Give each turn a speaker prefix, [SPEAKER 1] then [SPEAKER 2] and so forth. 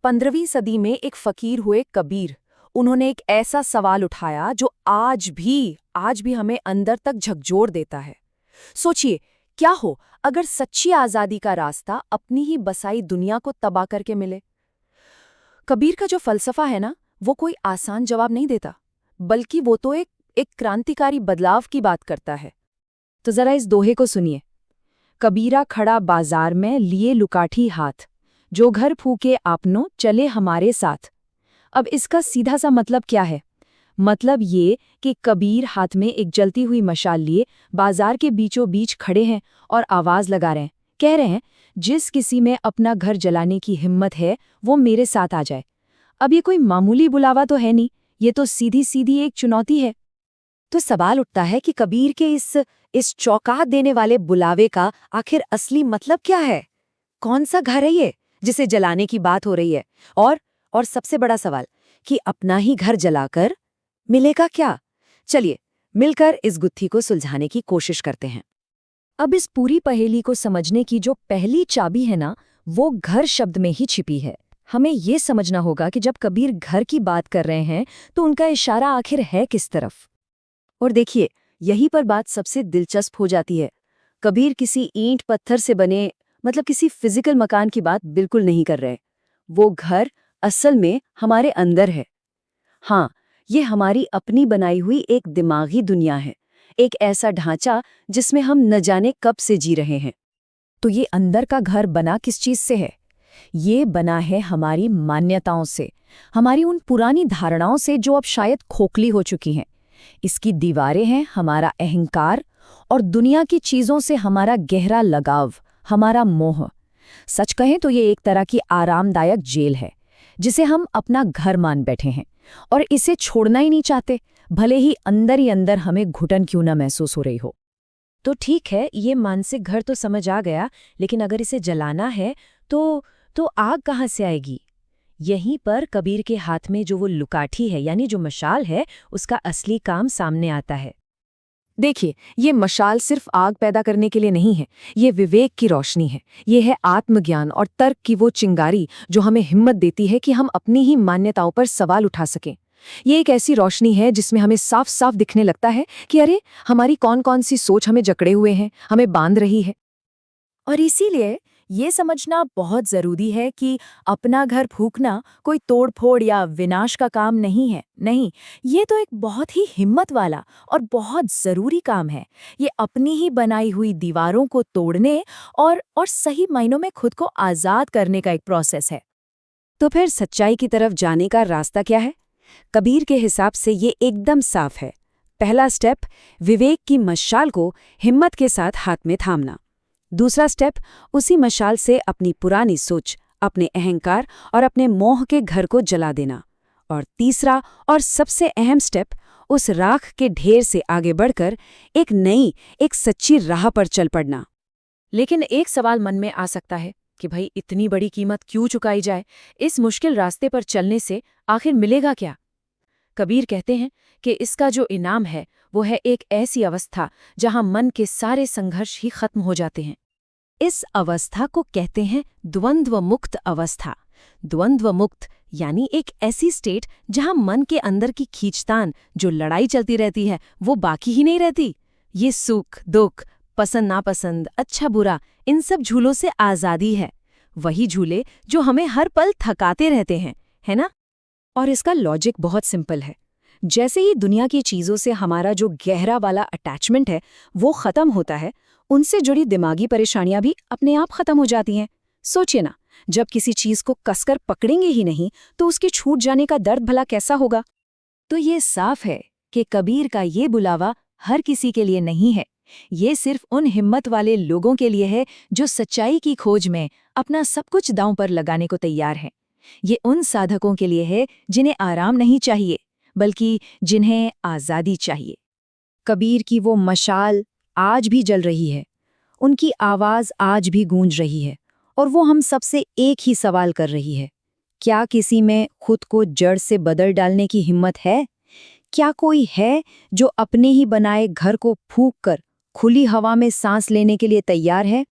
[SPEAKER 1] 15वीं सदी में एक फकीर हुए कबीर। उन्होंने एक ऐसा सवाल उठाया जो आज भी हमें अंदर तक झकझोर देता है। सोचिए, क्या हो अगर सच्ची आजादी का रास्ता अपनी ही बसाई दुनिया को तबाह करके मिले। कबीर का जो फलसफा है ना, वो कोई आसान जवाब नहीं देता, बल्कि वो तो एक क्रांतिकारी बदलाव की बात करता है। तो जरा इस दोहे को सुनिए। कबीरा खड़ा बाजार में लिए लुकाठी हाथ, जो घर फूके आपनो चले हमारे साथ। अब इसका सीधा सा मतलब क्या है? मतलब ये कि कबीर हाथ में एक जलती हुई मशाल लिए बाजार के बीचों बीच खड़े हैं और आवाज लगा रहे हैं, कह रहे हैं, जिस किसी में अपना घर जलाने की हिम्मत है वो मेरे साथ आ जाए। अब ये कोई मामूली बुलावा तो है नहीं, ये तो सीधी सीधी एक चुनौती है। तो सवाल उठता है कि कबीर के इस चौंका देने वाले बुलावे का आखिर असली मतलब क्या है? कौन सा घर है ये जिसे जलाने की बात हो रही है? और सबसे बड़ा सवाल कि अपना ही घर जलाकर मिलेगा क्या? चलिए मिलकर इस गुत्थी को सुलझाने की कोशिश करते हैं। अब इस पूरी पहेली को समझने की जो पहली चाबी है ना, वो घर शब्द में ही छिपी है। हमें ये समझना होगा कि जब कबीर घर की बात कर रहे हैं तो उनका इशारा आखिर है किस तरफ। और देखिए, यहीं पर बात सबसे दिलचस्प हो जाती है। कबीर किसी ईंट पत्थर से बने मतलब किसी फिजिकल मकान की बात बिल्कुल नहीं कर रहे। वो घर असल में हमारे अंदर है। हाँ, ये हमारी अपनी बनाई हुई एक दिमागी दुनिया है, एक ऐसा ढांचा जिसमें हम न जाने कब से जी रहे हैं। तो ये अंदर का घर बना किस चीज से है? ये बना है हमारी मान्यताओं से, हमारी उन पुरानी धारणाओं से जो अब शायद खोखली हो चुकी हैं। इसकी दीवारें हैं हमारा अहंकार और दुनिया की चीजों से हमारा गहरा लगाव, हमारा मोह। सच कहें तो ये एक तरह की आरामदायक जेल है जिसे हम अपना घर मान बैठे हैं और इसे छोड़ना ही नहीं चाहते, भले ही अंदर हमें घुटन क्यों न महसूस हो रही हो। तो ठीक है, ये मानसिक घर तो समझ आ गया, लेकिन अगर इसे जलाना है तो आग कहाँ से आएगी? यहीं पर कबीर के हाथ में जो वो लुकाठी है, यानी जो मशाल है, उसका असली काम सामने आता है। देखिए, ये मशाल सिर्फ आग पैदा करने के लिए नहीं है, ये विवेक की रोशनी है। ये है आत्मज्ञान और तर्क की वो चिंगारी जो हमें हिम्मत देती है कि हम अपनी ही मान्यताओं पर सवाल उठा सकें। ये एक ऐसी रोशनी है जिसमें हमें साफ साफ दिखने लगता है कि अरे, हमारी कौन कौन सी सोच हमें जकड़े हुए हैं, हमें बांध रही है। और इसीलिए ये समझना बहुत जरूरी है कि अपना घर फूकना कोई तोड़फोड़ या विनाश का काम नहीं है। नहीं, ये तो एक बहुत ही हिम्मत वाला और बहुत जरूरी काम है। ये अपनी ही बनाई हुई दीवारों को तोड़ने और सही मायनों में खुद को आजाद करने का एक प्रोसेस है। तो फिर सच्चाई की तरफ जाने का रास्ता क्या है? कबीर के हिसाब से ये एकदम साफ है। पहला स्टेप, विवेक की मशाल को हिम्मत के साथ हाथ में थामना। दूसरा स्टेप, उसी मशाल से अपनी पुरानी सोच, अपने अहंकार और अपने मोह के घर को जला देना। और तीसरा और सबसे अहम स्टेप, उस राख के ढेर से आगे बढ़कर एक सच्ची राह पर चल पड़ना। लेकिन एक सवाल मन में आ सकता है कि भाई, इतनी बड़ी कीमत क्यों चुकाई जाए? इस मुश्किल रास्ते पर चलने से आखिर मिलेगा क्या? कबीर कहते हैं कि इसका जो इनाम है वो है एक ऐसी अवस्था जहां मन के सारे संघर्ष ही खत्म हो जाते हैं। इस अवस्था को कहते हैं द्वंद्व मुक्त अवस्था। द्वंद्व मुक्त यानी एक ऐसी स्टेट जहां मन के अंदर की खींचतान, जो लड़ाई चलती रहती है, वो बाकी ही नहीं रहती। ये सुख दुख, पसंद नापसंद, अच्छा बुरा, इन सब झूलों से आज़ादी है। वही झूले जो हमें हर पल थकाते रहते हैं, है ना? और इसका लॉजिक बहुत सिंपल है। जैसे ही दुनिया की चीज़ों से हमारा जो गहरा वाला अटैचमेंट है वो ख़त्म होता है, उनसे जुड़ी दिमागी परेशानियां भी अपने आप ख़त्म हो जाती हैं। सोचिए ना, जब किसी चीज़ को कसकर पकड़ेंगे ही नहीं तो उसके छूट जाने का दर्द भला कैसा होगा? तो ये साफ है कि कबीर का ये बुलावा हर किसी के लिए नहीं है। ये सिर्फ उन हिम्मत वाले लोगों के लिए है जो सच्चाई की खोज में अपना सब कुछ दांव पर लगाने को तैयार हैं। ये उन साधकों के लिए है जिन्हें आराम नहीं चाहिए, बल्कि जिन्हें आज़ादी चाहिए। कबीर की वो मशाल आज भी जल रही है, उनकी आवाज़ आज भी गूंज रही है, और वो हम सबसे एक ही सवाल कर रही है। क्या किसी में खुद को जड़ से बदल डालने की हिम्मत है? क्या कोई है जो अपने ही बनाए घर को फूंक कर खुली हवा में सांस लेने के लिए तैयार है?